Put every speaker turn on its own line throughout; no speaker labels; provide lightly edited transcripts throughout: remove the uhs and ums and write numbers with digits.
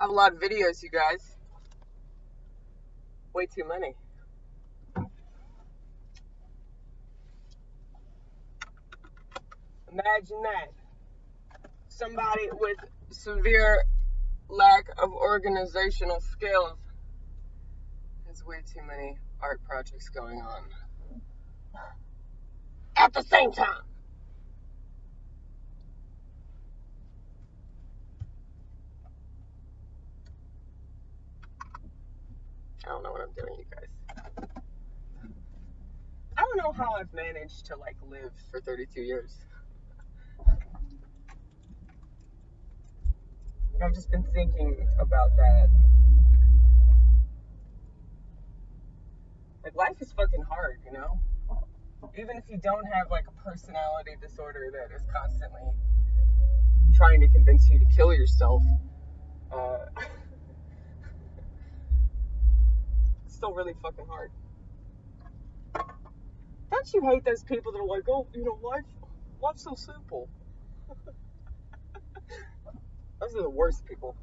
I have a lot of videos, you guys. Way too many. Imagine that. Somebody with severe lack of organizational skills has way too many art projects going on at the same time. I don't know what I'm doing, you guys. I don't know how I've managed to live for 32 years. I've just been thinking about that. Life is fucking hard, you know? Even if you don't have a personality disorder that is constantly trying to convince you to kill yourself, it's still really fucking hard. Don't you hate those people that are like, oh, life's so simple? Those are the worst people.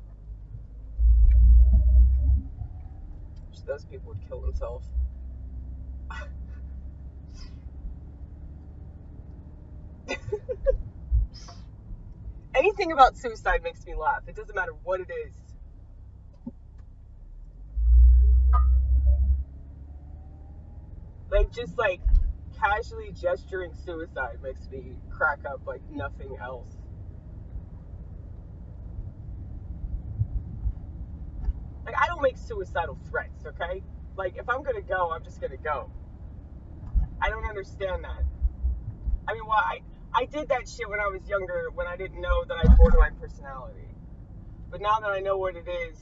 Those people would kill themselves. Anything about suicide makes me laugh. It doesn't matter what it is. Just casually gesturing suicide makes me crack up like nothing else. I don't make suicidal threats, okay? If I'm gonna go, I'm just gonna go. I don't understand that. I mean, I did that shit when I was younger, when I didn't know that I had borderline personality. But now that I know what it is,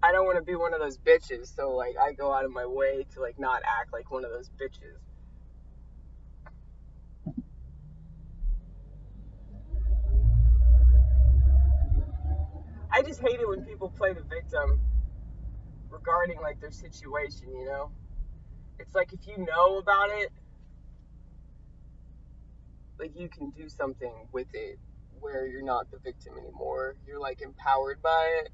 I don't want to be one of those bitches. So I go out of my way to not act like one of those bitches. I just hate it when people play the victim regarding their situation, you know? It's if you know about it, you can do something with it where you're not the victim anymore. You're empowered by it,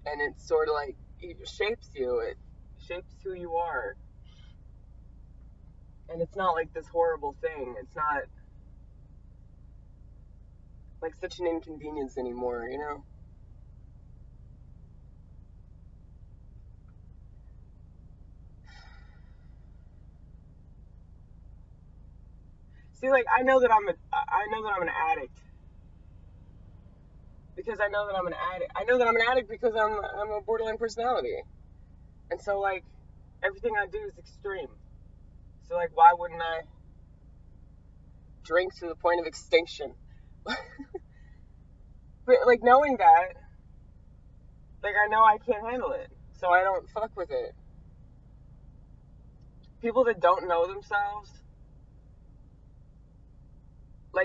and it's sort of it shapes you. It shapes who you are. And it's not this horrible thing. It's not such an inconvenience anymore, you know? See, I know that I'm an addict. Because I know that I'm an addict. I know that I'm an addict because I'm a borderline personality. And so everything I do is extreme. So why wouldn't I drink to the point of extinction? But knowing that, I know I can't handle it. So I don't fuck with it. People that don't know themselves,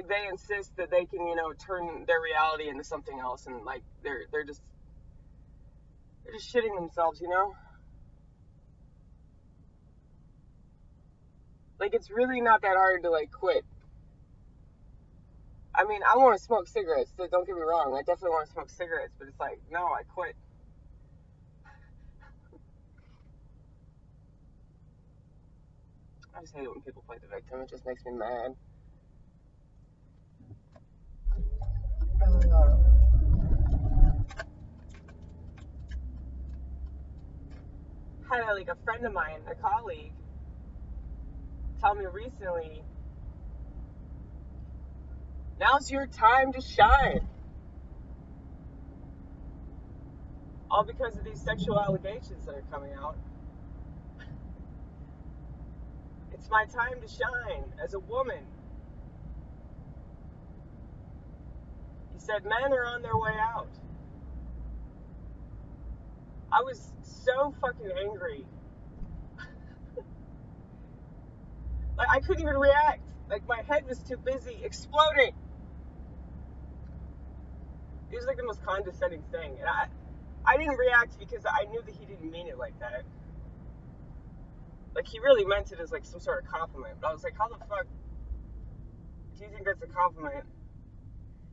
they insist that they can, turn their reality into something else, and they're just shitting themselves, you know? It's really not that hard to quit. I mean, I want to smoke cigarettes, so don't get me wrong. I definitely want to smoke cigarettes, but it's no, I quit. I just hate it when people play the victim. It just makes me mad. Had a friend of mine, a colleague, tell me recently, now's your time to shine. All because of these sexual allegations that are coming out. It's my time to shine as a woman. He said men are on their way out. I was so fucking angry. I couldn't even react. My head was too busy exploding. It was the most condescending thing. And I didn't react because I knew that he didn't mean it like that. He really meant it as some sort of compliment. But I was how the fuck do you think that's a compliment?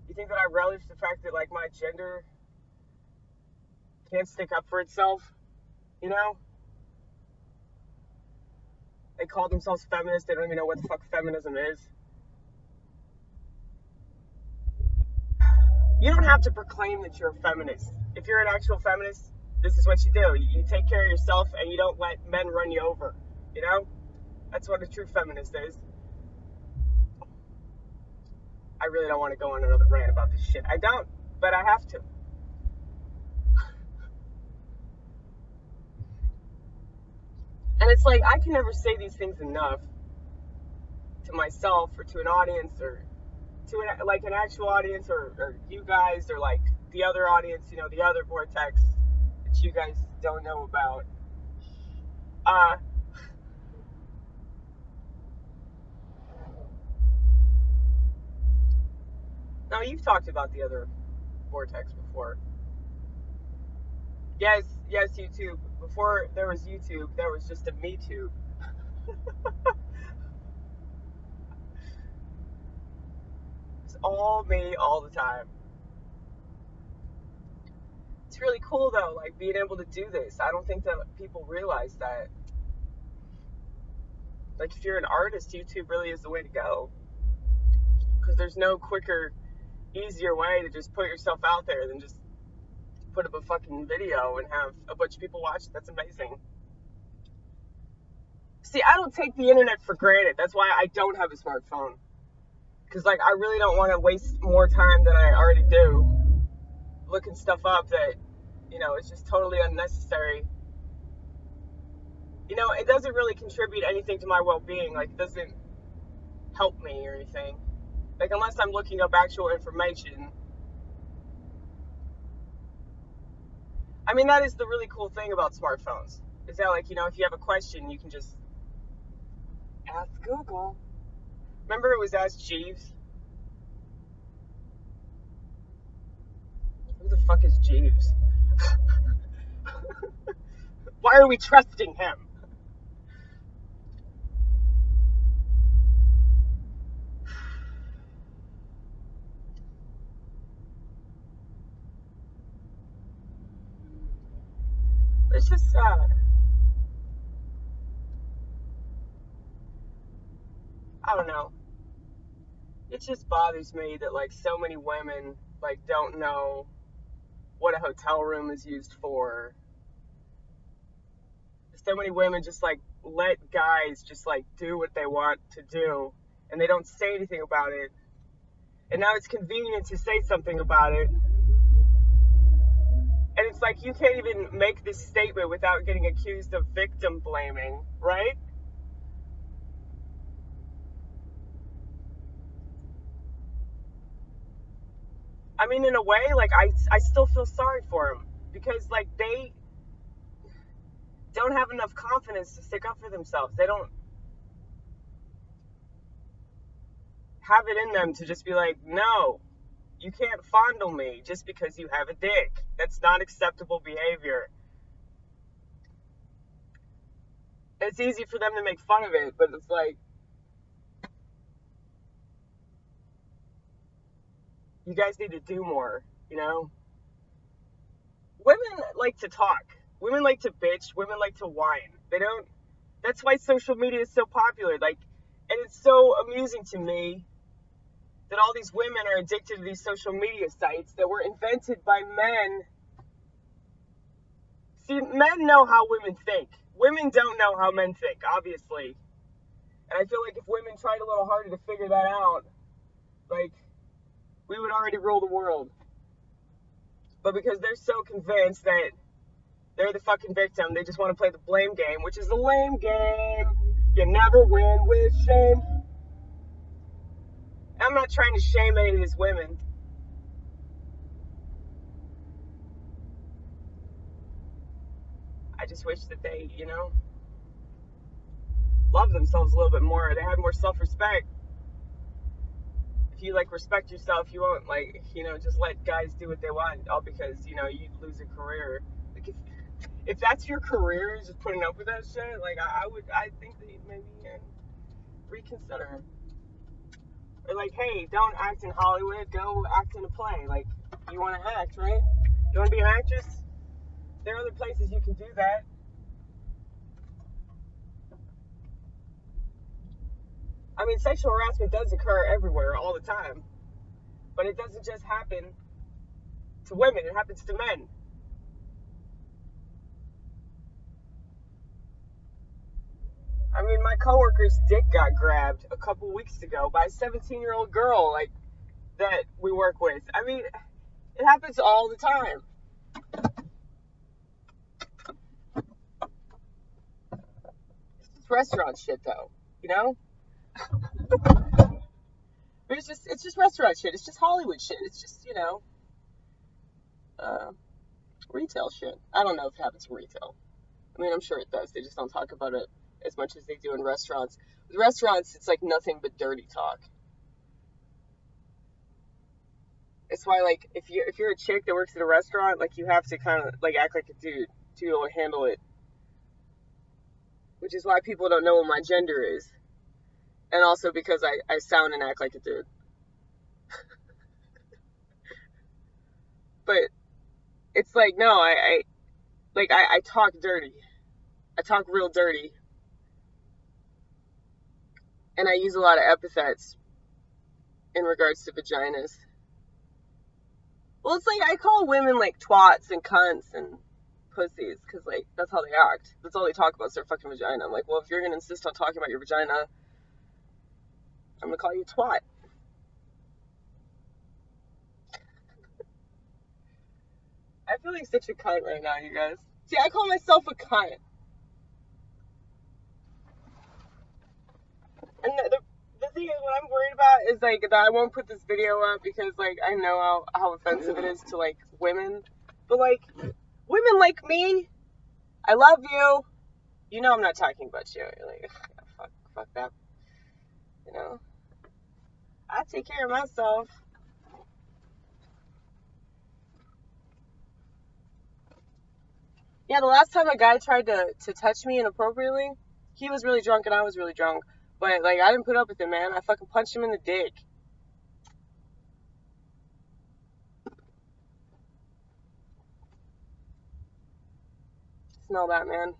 You think that I relish the fact that, like, my gender can't stick up for itself? You know? They call themselves feminists. They don't even know what the fuck feminism is. You don't have to proclaim that you're a feminist. If you're an actual feminist, this is what you do. You take care of yourself and you don't let men run you over. You know? That's what a true feminist is. I really don't want to go on another rant about this shit. I don't, but I have to. And it's like, I can never say these things enough to myself or to an audience or to an actual audience or you guys or like the other audience, you know, the other vortex that you guys don't know about. Now, you've talked about the other vortex before. Yes, YouTube. Before there was YouTube, there was just a metube. It's all me all the time. It's really cool though, like being able to do this. I don't think that people realize that. Like if you're an artist, YouTube really is the way to go. Because there's no quicker, easier way to just put yourself out there than just put up a fucking video and have a bunch of people watch it. That's amazing. See, I don't take the internet for granted. That's why I don't have a smartphone. Because, like, I really don't want to waste more time than I already do looking stuff up that, you know, it's just totally unnecessary. You know, it doesn't really contribute anything to my well-being. Like, it doesn't help me or anything. Like, unless I'm looking up actual information. I mean, that is the really cool thing about smartphones. Is that, like, you know, if you have a question, you can just ask Google. Remember it was Ask Jeeves? Who the fuck is Jeeves? Why are we trusting him? It's just I don't know. It just bothers me that like so many women like don't know what a hotel room is used for. So many women just like let guys just like do what they want to do and they don't say anything about it. And now it's convenient to say something about it. And it's like you can't even make this statement without getting accused of victim blaming, right? I mean, in a way, like, I still feel sorry for them because, like, they don't have enough confidence to stick up for themselves. They don't have it in them to just be like, no, you can't fondle me just because you have a dick. That's not acceptable behavior. It's easy for them to make fun of it, but it's like, you guys need to do more, you know? Women like to talk. Women like to bitch. Women like to whine. They don't. That's why social media is so popular. Like, and it's so amusing to me that all these women are addicted to these social media sites that were invented by men. See, men know how women think. Women don't know how men think, obviously. And I feel like if women tried a little harder to figure that out, like, we would already rule the world. But because they're so convinced that they're the fucking victim, they just want to play the blame game, which is a lame game. You never win with shame. I'm not trying to shame any of these women. I just wish that they, you know, love themselves a little bit more. They had more self-respect. If you, like, respect yourself, you won't, like, you know, just let guys do what they want, all because, you know, you lose a career. Like, if that's your career, just putting up with that shit, like, I think that maybe reconsider. Or like, hey, don't act in Hollywood, go act in a play. Like, you want to act, right? You want to be an actress? There are other places you can do that. I mean, sexual harassment does occur everywhere, all the time. But it doesn't just happen to women, it happens to men. I mean, my coworker's dick got grabbed a couple weeks ago by a 17-year-old girl, like, that we work with. I mean, it happens all the time. It's just restaurant shit, though, you know? It's just restaurant shit. It's just Hollywood shit. It's just, retail shit. I don't know if it happens in retail. I mean, I'm sure it does. They just don't talk about it as much as they do in restaurants. With restaurants, it's like nothing but dirty talk. It's why, like, if you're a chick that works at a restaurant, like, you have to kind of, like, act like a dude to be able to handle it. Which is why people don't know what my gender is. And also because I sound and act like a dude. But it's like, no, I talk dirty. I talk real dirty. And I use a lot of epithets in regards to vaginas. Well, it's like I call women, like, twats and cunts and pussies, because, like, that's how they act. That's all they talk about is their fucking vagina. I'm like, well, if you're going to insist on talking about your vagina, I'm going to call you a twat. I feel like such a cunt right now, you guys. See, I call myself a cunt. And the thing is, what I'm worried about is, like, that I won't put this video up because, like, I know how offensive it is to, like, women. But, like, women like me, I love you. You know I'm not talking about you. You're like, fuck that. You know? I take care of myself. Yeah, the last time a guy tried to touch me inappropriately, he was really drunk and I was really drunk. But, like, I didn't put up with it, man. I fucking punched him in the dick. Smell that, man.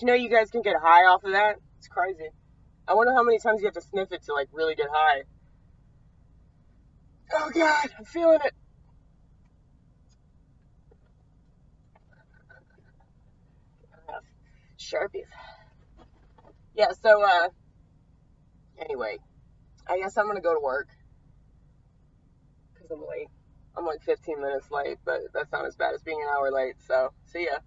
You know you guys can get high off of that? It's crazy. I wonder how many times you have to sniff it to, like, really get high. Oh, God, I'm feeling it. Sharpies. Yeah, so, anyway, I guess I'm gonna go to work. Because I'm late. I'm like 15 minutes late, but that's not as bad as being an hour late, so, see ya.